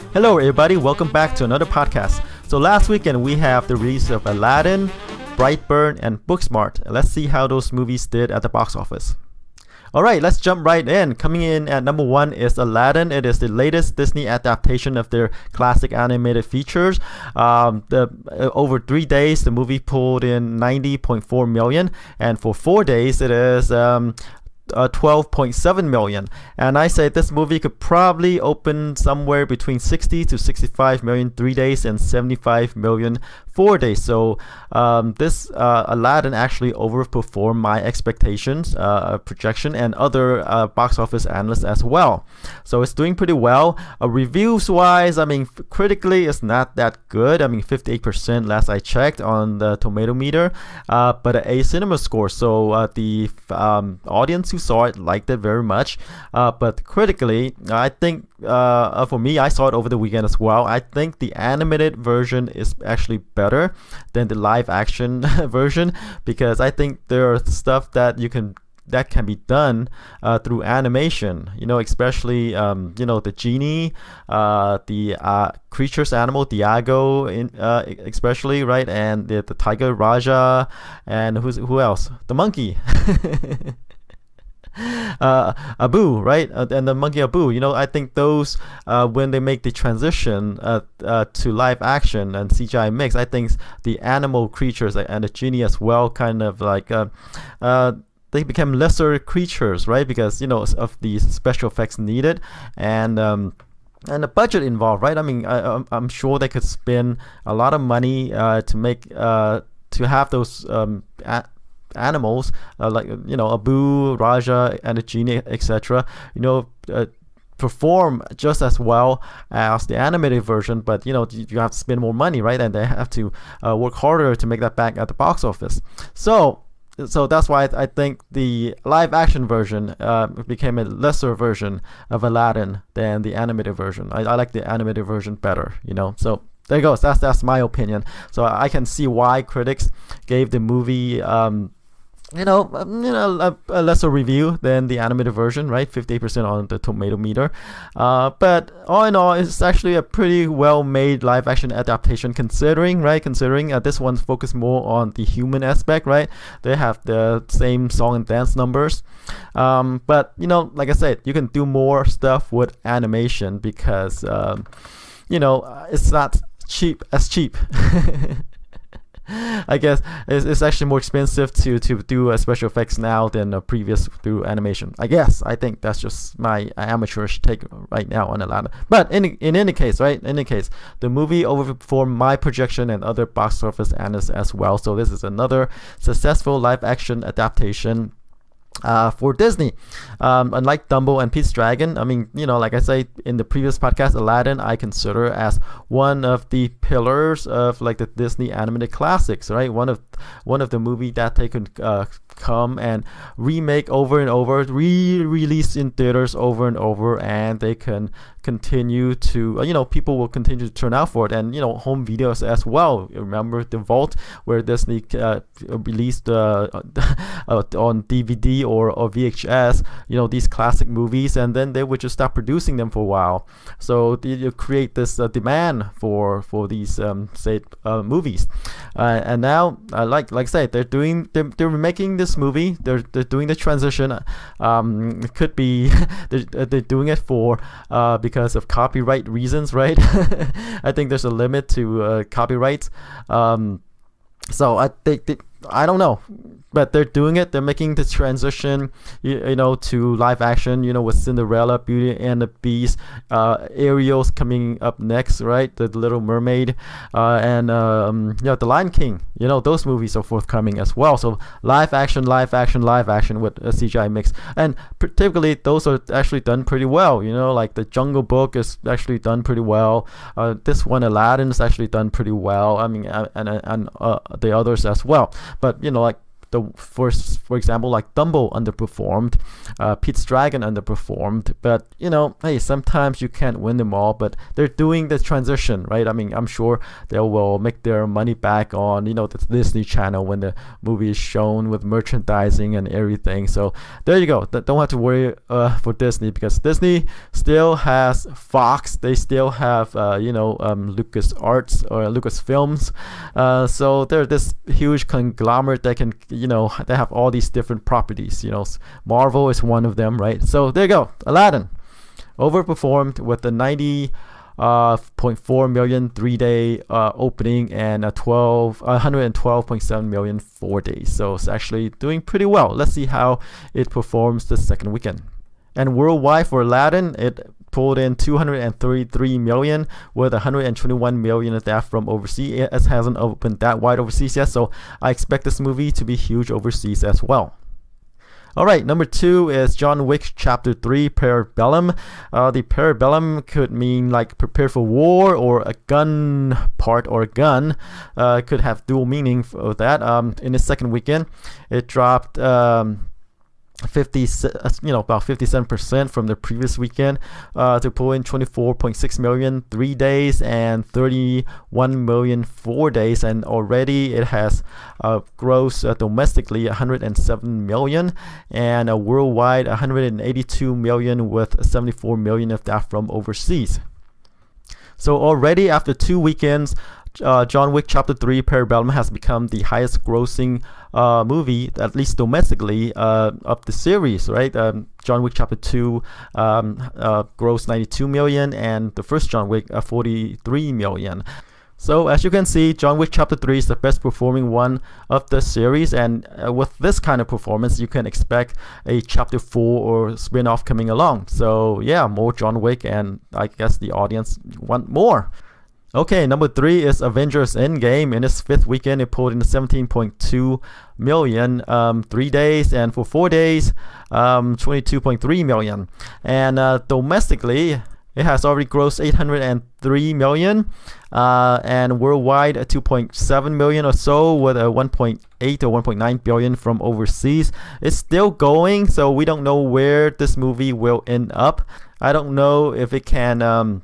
Hello everybody, welcome back to another podcast. So last weekend we have the release of Aladdin, Brightburn, and Booksmart. Let's see how those movies did at the box office. Alright, let's jump right in. Coming in at number 1 is Aladdin. It is the latest Disney adaptation of their classic animated features. Over 3 days, the movie pulled in 90.4 million, and for 4 days, it is 12.7 million, and I say this movie could probably open somewhere between 60 to 65 million 3 days and 75 million 4 days. So this Aladdin actually overperformed my expectations, projection, and other box office analysts as well. So it's doing pretty well. Reviews wise, I mean, critically it's not that good. I mean, 58% last I checked on the tomato meter, but a cinema score. So the audience who saw it liked it very much, but critically I think for me, I saw it over the weekend as well. I think the animated version is actually better than the live action version, because I think there are stuff that can be done through animation, especially the genie, the creatures animal Diago, especially, right, and the tiger Raja, and who else, the monkey Abu, right, and the monkey Abu. I think those when they make the transition to live action and CGI mix, I think the animal creatures and the genie as well kind of like they become lesser creatures, right, because of the special effects needed and the budget involved, right. I mean, I'm sure they could spend a lot of money to make to have those animals like Abu, Raja, and the genie, etc. Perform just as well as the animated version, but you have to spend more money, right, and they have to work harder to make that back at the box office. So that's why I think the live action version became a lesser version of Aladdin than the animated version. I like the animated version better, so there you go. That's my opinion. So I can see why critics gave the movie a lesser review than the animated version, right? 58% on the tomato meter. But all in all, it's actually a pretty well-made live-action adaptation, considering this one's focused more on the human aspect, right? They have the same song and dance numbers. But like I said, you can do more stuff with animation because it's not cheap. I guess it's actually more expensive to do special effects now than previous through animation. I think that's just my amateurish take right now on Aladdin. But in any case, the movie overperformed my projection and other box office analysts as well. So this is another successful live action adaptation for Disney. Unlike Dumbo and Pete's Dragon, I mean, like I say in the previous podcast, Aladdin I consider as one of the pillars of like the Disney animated classics, right? One of the movie that they can come and remake over and over, re-release in theaters over and over, and they can continue to people will continue to turn out for it, and home videos as well. Remember the Vault, where Disney released on DVD or VHS these classic movies, and then they would just stop producing them for a while. So you create this demand for these movies, and now like I said, they're making this movie. They're doing the transition. It could be they're doing it for because of copyright reasons, right? I think there's a limit to copyrights. So I think I don't know, but they're doing it. They're making the transition, to live action. With Cinderella, Beauty and the Beast, Ariel's coming up next, right? The Little Mermaid, and The Lion King. Those movies are forthcoming as well. So live action with a CGI mix, and particularly those are actually done pretty well. Like the Jungle Book is actually done pretty well. This one, Aladdin, is actually done pretty well. I mean, and the others as well. But like for example, like Dumbo underperformed, Pete's Dragon underperformed, but hey, sometimes you can't win them all, but they're doing the transition, right? I mean, I'm sure they will make their money back on the Disney Channel when the movie is shown with merchandising and everything. So there you go. Don't have to worry for Disney, because Disney still has Fox, they still have Lucas Arts or Lucasfilms, so they're this huge conglomerate that can they have all these different properties. Marvel is one of them, right? So there you go. Aladdin overperformed with the 90.4 million 3-day opening and 112.7 million 4 days. So it's actually doing pretty well. Let's see how it performs the second weekend. And worldwide for Aladdin, it pulled in 233 million with 121 million of that from overseas. It hasn't opened that wide overseas yet, so I expect this movie to be huge overseas as well. Alright, number 2 is John Wick Chapter 3, Parabellum. The Parabellum could mean like prepare for war, or a gun part, or a gun. Could have dual meaning for that. In the second weekend, it dropped about 57% from the previous weekend to pull in 24.6 million 3 days and 31 million 4 days, and already it has grossed domestically 107 million and worldwide 182 million, with 74 million of that from overseas. So already after 2 weekends, John Wick Chapter 3 Parabellum has become the highest grossing movie, at least domestically, of the series, right? John Wick Chapter 2 grossed 92 million, and the first John Wick 43 million. So as you can see, John Wick Chapter 3 is the best performing one of the series, and with this kind of performance, you can expect a Chapter 4 or spin-off coming along. So yeah, more John Wick, and I guess the audience want more. Okay, number 3 is Avengers Endgame. In its 5th weekend, it pulled in 17.2 million 3 days, and for 4 days, 22.3 million. And domestically, it has already grossed 803 million, and worldwide 2.7 million or so, with a 1.8 or 1.9 billion from overseas. It's still going, so we don't know where this movie will end up. I don't know if it can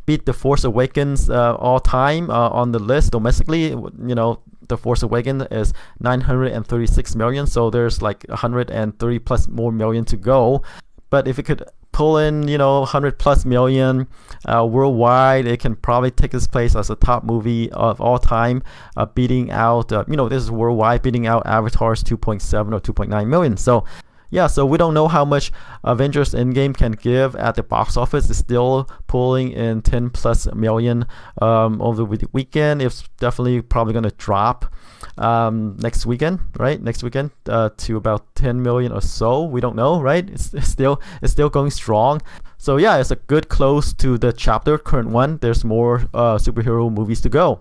beat The Force Awakens all time on the list domestically. The Force Awakens is 936 million, so there's like 130 plus more million to go. But if it could pull in 100 plus million worldwide, it can probably take its place as a top movie of all time, beating out this is worldwide, beating out Avatar's 2.7 or 2.9 million. So yeah, so we don't know how much Avengers Endgame can give at the box office. It's still pulling in 10 plus million over the weekend. It's definitely probably going to drop next weekend, right? Next weekend to about 10 million or so. We don't know, right? It's still going strong. So yeah, it's a good close to the current one. There's more superhero movies to go.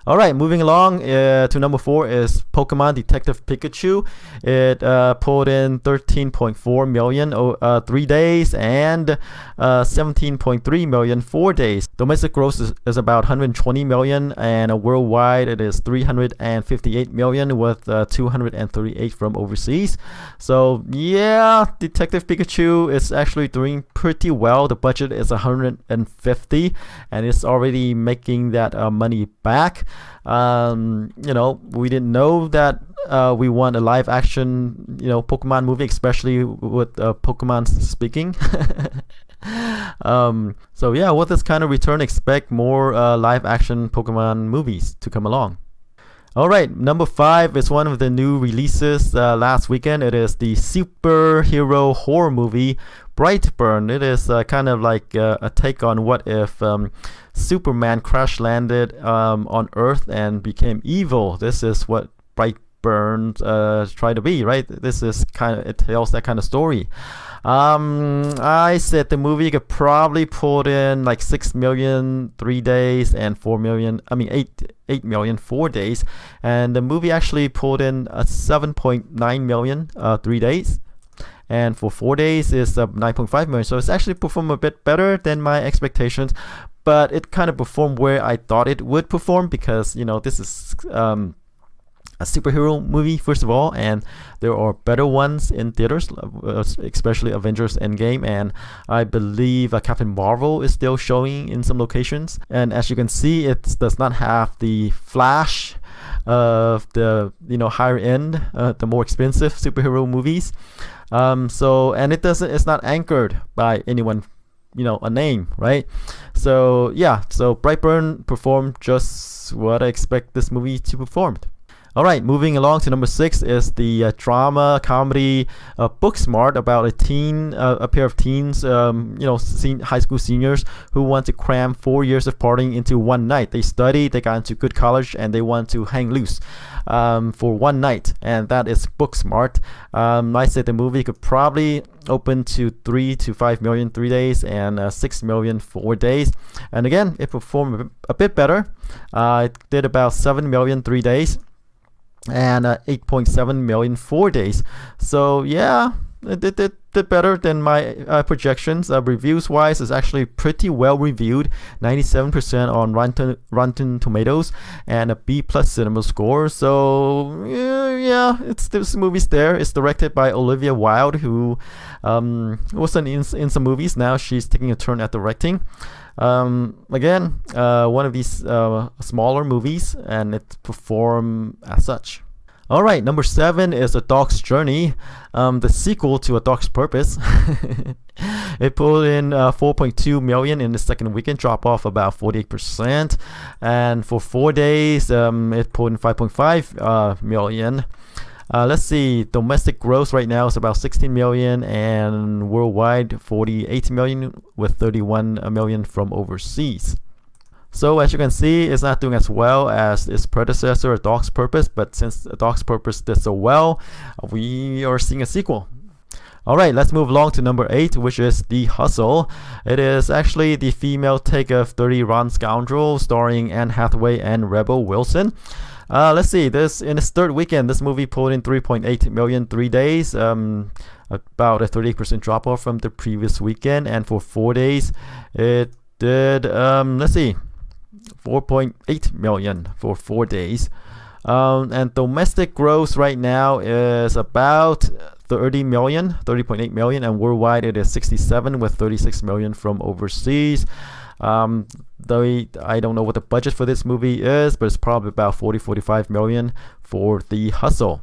Alright, moving along to number 4 is Pokemon Detective Pikachu. It pulled in 13.4 million 3 days and 17.3 million 4 days. Domestic gross is about 120 million, and worldwide it is 358 million, with 238 from overseas. So yeah, Detective Pikachu is actually doing pretty well. The budget is 150, and it's already making that money back. We didn't know that we want a live action Pokemon movie, especially with Pokemon speaking. So yeah, with this kind of return, expect more live action Pokemon movies to come along. Alright, number 5 is one of the new releases last weekend. It is the superhero horror movie Brightburn. It is kind of like a take on what if Superman crash landed on Earth and became evil. This is what Brightburn try to be, right? It tells that kind of story. I said the movie could probably pull in like 6 million 3 days and 8 million 4 days, and the movie actually pulled in 7.9 million 3 days, and for 4 days is 9.5 million. So it's actually performed a bit better than my expectations, but it kind of performed where I thought it would perform, because this is a superhero movie first of all, and there are better ones in theaters, especially Avengers Endgame, and I believe Captain Marvel is still showing in some locations. And as you can see, it does not have the flash of the higher end, the more expensive superhero movies. And it's not anchored by anyone, a name, right? So yeah, so Brightburn performed just what I expect this movie to perform. All right, moving along to number 6 is the drama comedy Booksmart, about a pair of teens, high school seniors who want to cram 4 years of partying into one night. They study, they got into good college, and they want to hang loose for one night, and that is Booksmart. I said the movie could probably open to 3 to 5 million 3 days and 6 million 4 days. And again, it performed a bit better. It did about 7 million 3 days and 8.7 million 4 days. So yeah, it did better than my projections. Reviews wise, it's actually pretty well reviewed, 97% on Rotten Tomatoes and a B+ cinema score. So yeah, this movie's there. It's directed by Olivia Wilde, who wasn't in some movies. Now she's taking a turn at directing. Again, one of these smaller movies, and it performed as such. Alright, number 7 is A Dog's Journey, the sequel to A Dog's Purpose. It pulled in 4.2 million in the second weekend, drop off about 48%, and for 4 days it pulled in 5.5 million. Let's see, domestic gross right now is about 16 million, and worldwide 48 million, with 31 million from overseas. So as you can see, it's not doing as well as its predecessor, A Dog's Purpose, but since A Dog's Purpose did so well, we are seeing a sequel. Alright, let's move along to number 8, which is The Hustle. It is actually the female take of Dirty Rotten Scoundrel, starring Anne Hathaway and Rebel Wilson. Let's see, in its third weekend, this movie pulled in 3.8 million 3 days, about a 38% drop off from the previous weekend, and for 4 days it did 4.8 million for 4 days. And domestic gross right now is about 30.8 million, and worldwide it is 67, with 36 million from overseas. Though I don't know what the budget for this movie is, but it's probably about 45 million for The Hustle.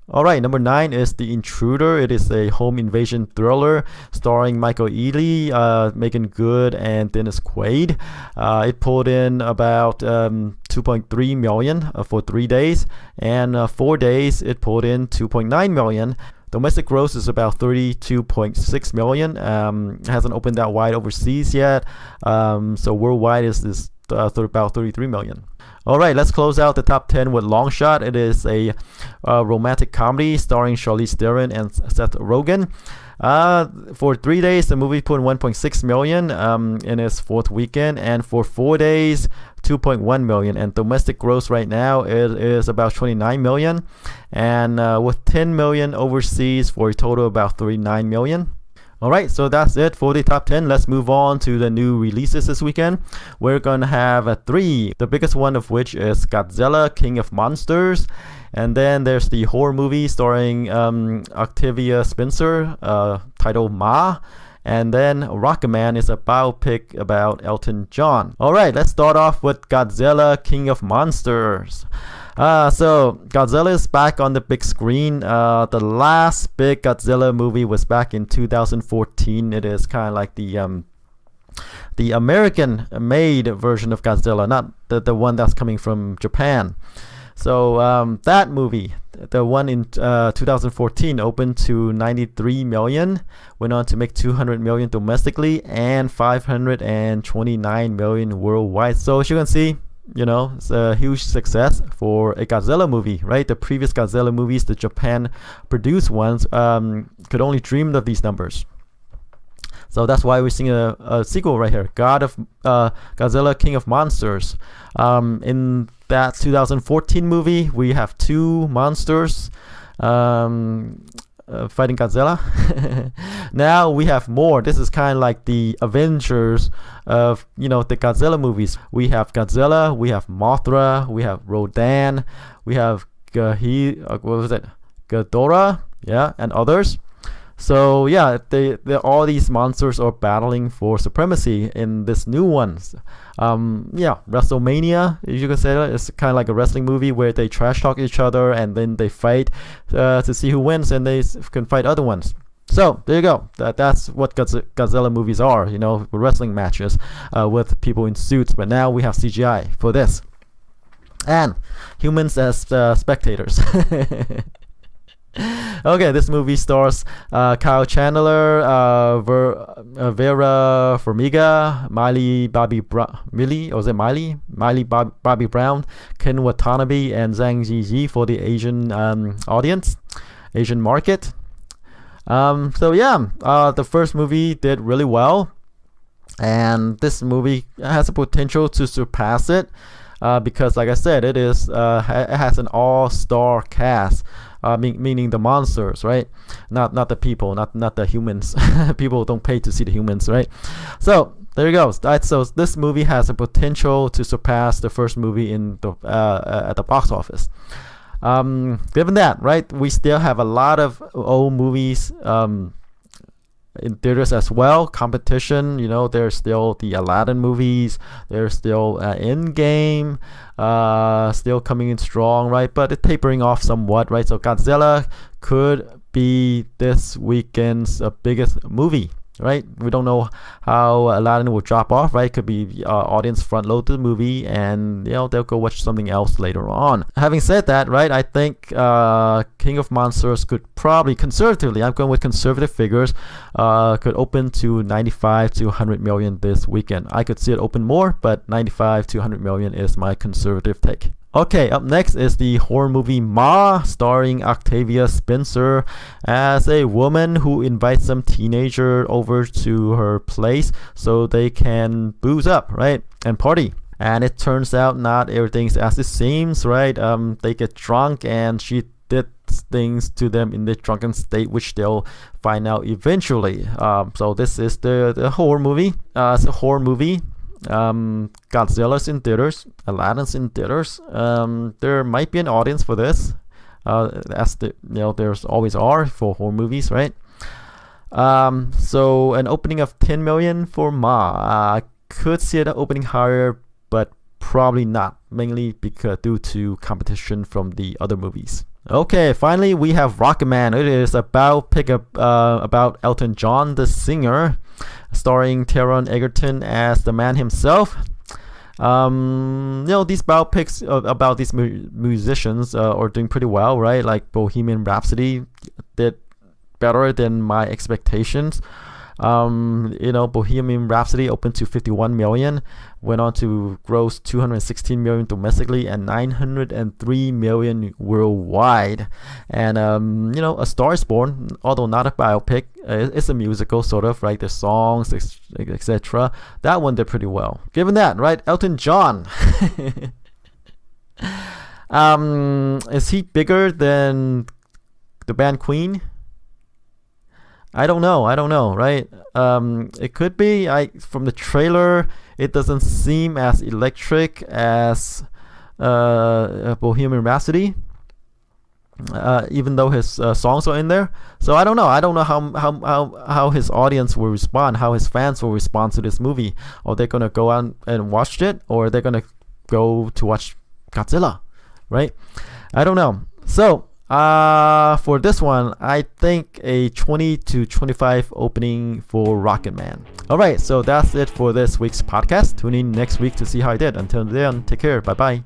Alright, number 9 is The Intruder. It is a home invasion thriller starring Michael Ealy, Megan Good, and Dennis Quaid. It pulled in about 2.3 million for 3 days, and 4 days it pulled in 2.9 million. Domestic gross is about 32.6 million. It hasn't opened that wide overseas yet, so worldwide is about 33 million. Alright, let's close out the top 10 with Long Shot. It is a romantic comedy starring Charlize Theron and Seth Rogen. For 3 days, the movie put in 1.6 million in its fourth weekend, and for 4 days, 2.1 million. And domestic gross right now is about 29 million, and with 10 million overseas for a total about 39 million. Alright, so that's it for the top 10. Let's move on to the new releases this weekend. We're going to have 3, the biggest one of which is Godzilla, King of Monsters. And then there's the horror movie starring Octavia Spencer, titled Ma. And then Rocketman is a biopic about Elton John. Alright, let's start off with Godzilla, King of Monsters. So Godzilla is back on the big screen. The last big Godzilla movie was back in 2014. It is kind of like the American-made version of Godzilla, not the one that's coming from Japan. So that movie, the one in 2014, opened to 93 million, went on to make 200 million domestically and 529 million worldwide. So as you can see, it's a huge success for a Godzilla movie, right? The previous Godzilla movies, the Japan produced ones, could only dream of these numbers. So that's why we're seeing a sequel right here, Godzilla, King of Monsters. In that 2014 movie, we have 2 monsters fighting Godzilla. Now we have more. This is kind of like the Avengers of the Godzilla movies. We have Godzilla, we have Mothra, we have Rodan, we have what was it? Ghidorah, yeah, and others. So yeah, they all these monsters are battling for supremacy in this new one. Yeah, WrestleMania, you can say that. It's kind of like a wrestling movie where they trash talk each other and then they fight to see who wins, and they can fight other ones. So there you go. That's what Godzilla movies are. Wrestling matches with people in suits. But now we have CGI for this, and humans as spectators. Okay, this movie stars Kyle Chandler, Vera Farmiga, Miley Bobby Brown, Bobby Brown, Ken Watanabe, and Zhang Ziyi for the Asian audience, Asian market. So yeah, the first movie did really well, and this movie has the potential to surpass it because, like I said, it has an all-star cast. Meaning the monsters, right? Not the people, not the humans. People don't pay to see the humans, right? So there you go. So this movie has the potential to surpass the first movie in the at the box office. Given that, right, we still have a lot of old movies in theaters as well. Competition, there's still the Aladdin movies, there's still Endgame still coming in strong, right? But it's tapering off somewhat, right? So Godzilla could be this weekend's biggest movie, right? We don't know how Aladdin will drop off, right? Could be audience front load the movie, and they'll go watch something else later on. Having said that, right, I think King of Monsters could probably, conservatively, I'm going with conservative figures, could open to 95 to 100 million this weekend. I could see it open more, but 95 to 100 million is my conservative take. Okay, up next is the horror movie Ma, starring Octavia Spencer as a woman who invites some teenager over to her place so they can booze up, right, and party. And it turns out not everything's as it seems, right? They get drunk and she did things to them in the drunken state, which they'll find out eventually. So this is the horror movie. It's a horror movie. Godzilla's in theaters, Aladdin's in theaters. There might be an audience for this, as there's always are for horror movies, right? So an opening of 10 million for Ma. I could see it opening higher, but probably not, mainly because due to competition from the other movies. Okay, finally we have Rocketman. It is about Elton John, the singer, starring Taron Egerton as the man himself. These biopics about these musicians are doing pretty well, right? Like Bohemian Rhapsody did better than my expectations. Bohemian Rhapsody opened to 51 million, went on to gross 216 million domestically and 903 million worldwide. And A Star Is Born, although not a biopic, it's a musical sort of, right? The songs, etc. That one did pretty well. Given that, right? Elton John. Is he bigger than the band Queen? I don't know, right? It could be. From the trailer, it doesn't seem as electric as Bohemian Rhapsody, even though his songs are in there. So I don't know. I don't know how his audience will respond, how his fans will respond to this movie. Are they gonna go out and watch it, or are they gonna go to watch Godzilla, right? I don't know. So for this one, I think a 20 to 25 opening for Rocketman. Alright, so that's it for this week's podcast. Tune in next week to see how I did. Until then, take care. Bye bye.